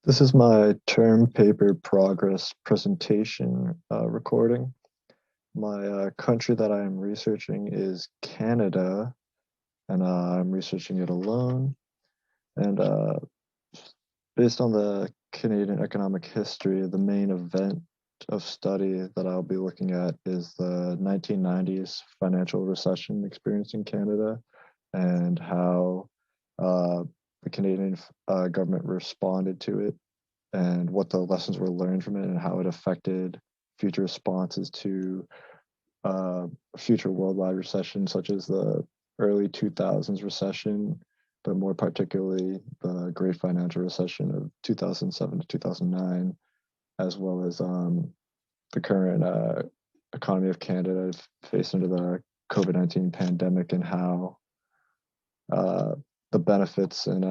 This is my term paper progress presentation recording. My country that I am researching is Canada, and I'm researching it alone. And based on the Canadian economic history, the main event of study that I'll be looking at is the 1990s financial recession experienced in Canada and how uh, the Canadian government responded to it and what the lessons were learned from it and how it affected future responses to uh, future worldwide recessions, such as the early 2000s recession, but more particularly the Great Financial Recession of 2007 to 2009, as well as the current economy of Canada faced under the COVID-19 pandemic and how uh, the benefits and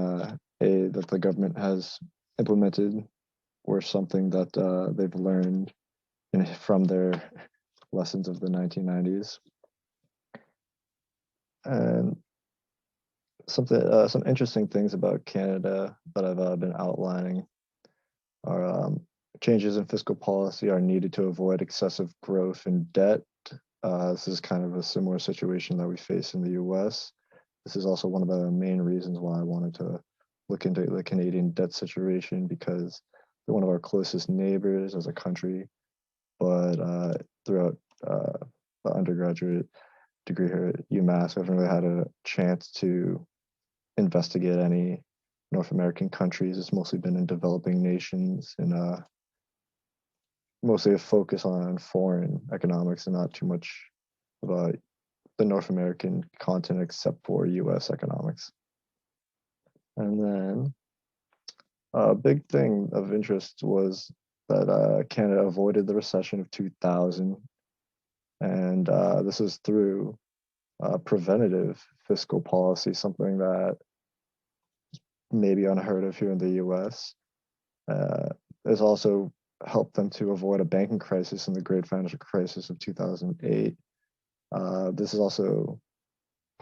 aid that the government has implemented were something that they've learned from their lessons of the 1990s. And some interesting things about Canada that I've been outlining are changes in fiscal policy are needed to avoid excessive growth and debt. This is kind of a similar situation that we face in the U.S. This is also one of the main reasons why I wanted to look into the Canadian debt situation because they're one of our closest neighbors as a country. But throughout the undergraduate degree here at UMass, I haven't really had a chance to investigate any North American countries. It's mostly been in developing nations and mostly a focus on foreign economics and not too much about the North American continent except for US economics. And then a big thing of interest was that Canada avoided the recession of 2000. And this is through preventative fiscal policy, something that may be unheard of here in the US. Has also helped them to avoid a banking crisis in the Great Financial Crisis of 2008. This is also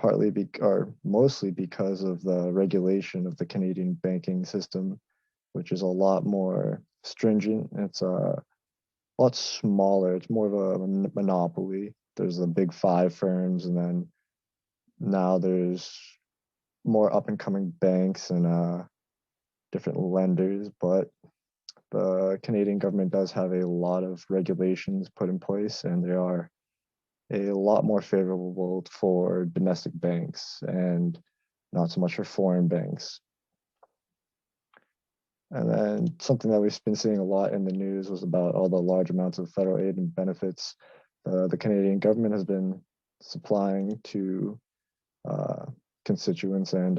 or mostly because of the regulation of the Canadian banking system, which is a lot more stringent. It's a lot smaller. It's more of a monopoly. There's the big five firms, and then now there's more up and coming banks and different lenders. But the Canadian government does have a lot of regulations put in place, and they are a lot more favorable for domestic banks and not so much for foreign banks. And then something that we've been seeing a lot in the news was about all the large amounts of federal aid and benefits the Canadian government has been supplying to uh, constituents and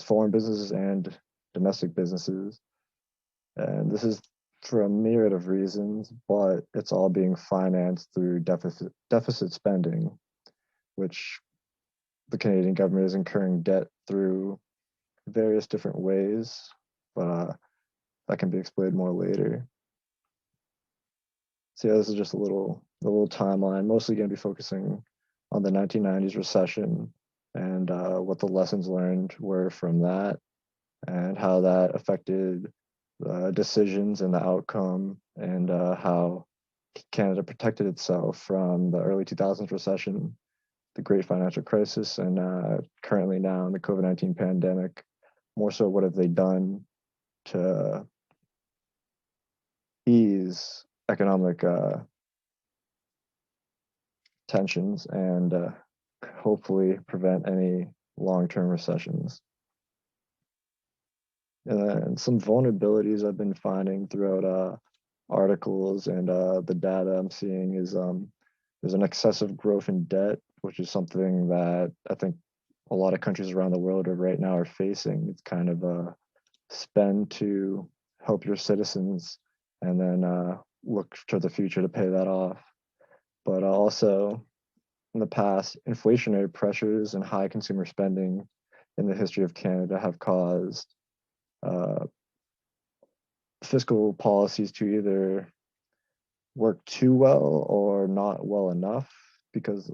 foreign businesses and domestic businesses. And this is for a myriad of reasons, but it's all being financed through deficit spending, which the Canadian government is incurring debt through various different ways, but that can be explained more later. So yeah, this is just a little timeline, mostly going to be focusing on the 1990s recession and what the lessons learned were from that and how that affected decisions and the outcome and how Canada protected itself from the early 2000s recession, the Great Financial Crisis, and currently now in the COVID-19 pandemic. More so, what have they done to ease economic tensions and hopefully prevent any long-term recessions. And some vulnerabilities I've been finding throughout articles and the data I'm seeing is there's an excessive growth in debt, which is something that I think a lot of countries around the world are right now are facing. It's kind of a spend to help your citizens and then look to the future to pay that off. But also in the past, inflationary pressures and high consumer spending in the history of Canada have caused uh, fiscal policies to either work too well or not well enough because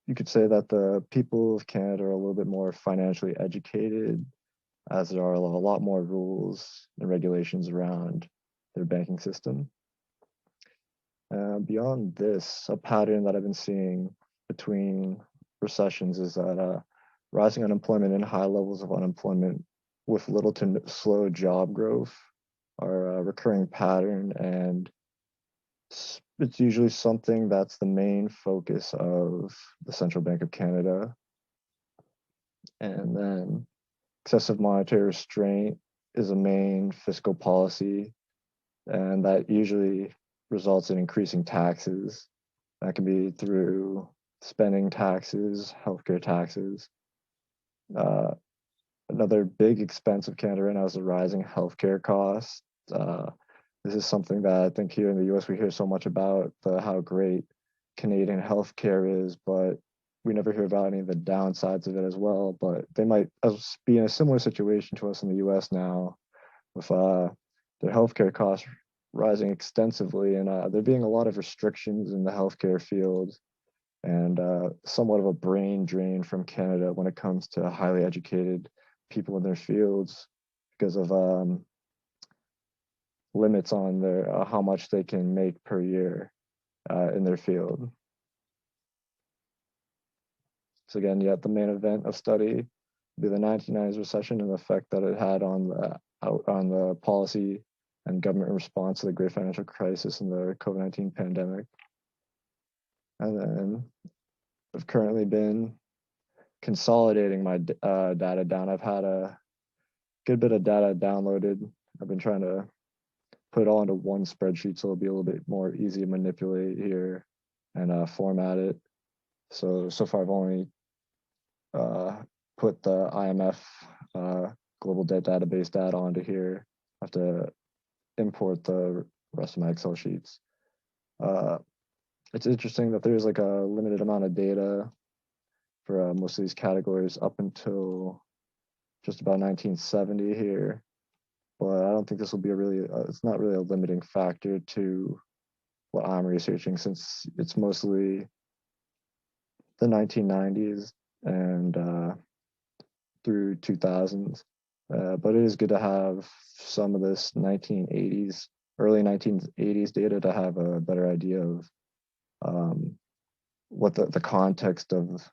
you could say that the people of Canada are a little bit more financially educated as there are a lot more rules and regulations around their banking system. Beyond this, a pattern that I've been seeing between recessions is that rising unemployment and high levels of unemployment with little to slow job growth are a recurring pattern, and it's usually something that's the main focus of the Central Bank of Canada. And then excessive monetary restraint is a main fiscal policy, and that usually results in increasing taxes. That can be through spending taxes, healthcare taxes. Another big expense of Canada right now is the rising healthcare costs. This is something that I think here in the US we hear so much about, how great Canadian healthcare is, but we never hear about any of the downsides of it as well. But they might be in a similar situation to us in the US now, with their healthcare costs rising extensively, and there being a lot of restrictions in the healthcare field, and somewhat of a brain drain from Canada when it comes to highly educated people in their fields because of limits on their how much they can make per year in their field. So again, yet the main event of study would be the 1990s recession and the effect that it had on the policy and government response to the great financial crisis and the COVID-19 pandemic. And then I've currently been consolidating my data down. I've had a good bit of data downloaded. I've been trying to put it all into one spreadsheet so it'll be a little bit more easy to manipulate here and format it. So far I've only put the IMF global debt database data onto here. I have to import the rest of my Excel sheets. It's interesting that there's like a limited amount of data for most of these categories up until just about 1970 here. But I don't think this will be it's not really a limiting factor to what I'm researching, since it's mostly the 1990s and through 2000s. But it is good to have some of this 1980s, early 1980s data to have a better idea of what the context of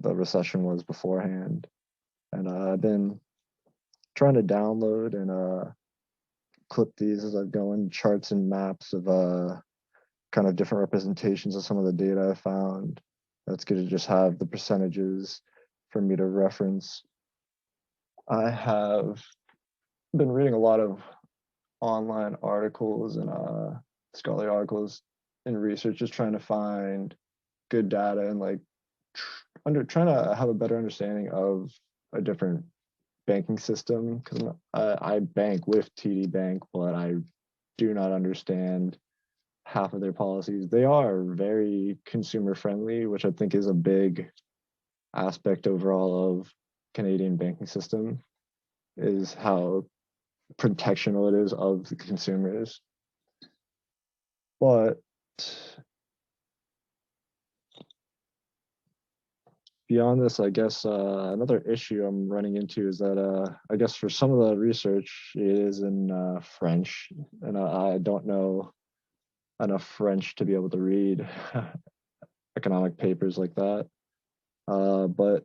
the recession was beforehand. And I've been trying to download and clip these as I go in, charts and maps of kind of different representations of some of the data I found. That's good to just have the percentages for me to reference. I have been reading a lot of online articles and scholarly articles in research, just trying to find good data and like trying to have a better understanding of a different banking system, because I bank with TD Bank, but I do not understand half of their policies. They are very consumer friendly, which I think is a big aspect overall of Canadian banking system, is how protectional it is of the consumers. But beyond this, I guess another issue I'm running into is that I guess for some of the research it is in French, and I don't know enough French to be able to read economic papers like that. But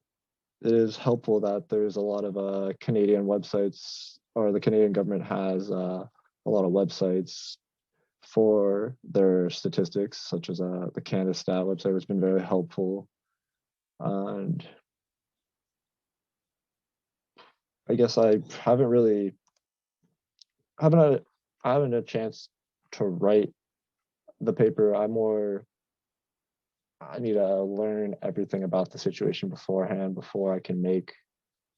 it is helpful that there's a lot of Canadian websites, or the Canadian government has a lot of websites for their statistics, such as the Canada Stat website, which has been very helpful. And I guess I haven't had a chance to write the paper. I need to learn everything about the situation beforehand before I can make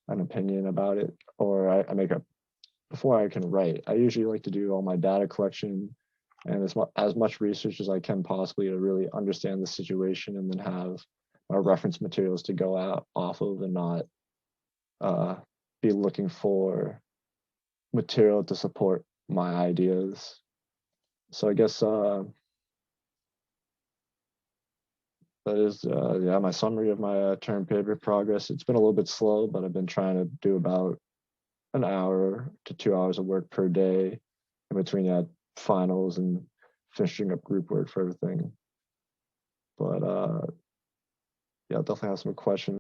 an opinion about it, or before I can write. I usually like to do all my data collection and as much research as I can possibly to really understand the situation, and then have my reference materials to go out off of, and not be looking for material to support my ideas. So I guess that is my summary of my term paper progress. It's been a little bit slow, but I've been trying to do about an hour to 2 hours of work per day in between that finals and finishing up group work for everything. But yeah, definitely have some questions.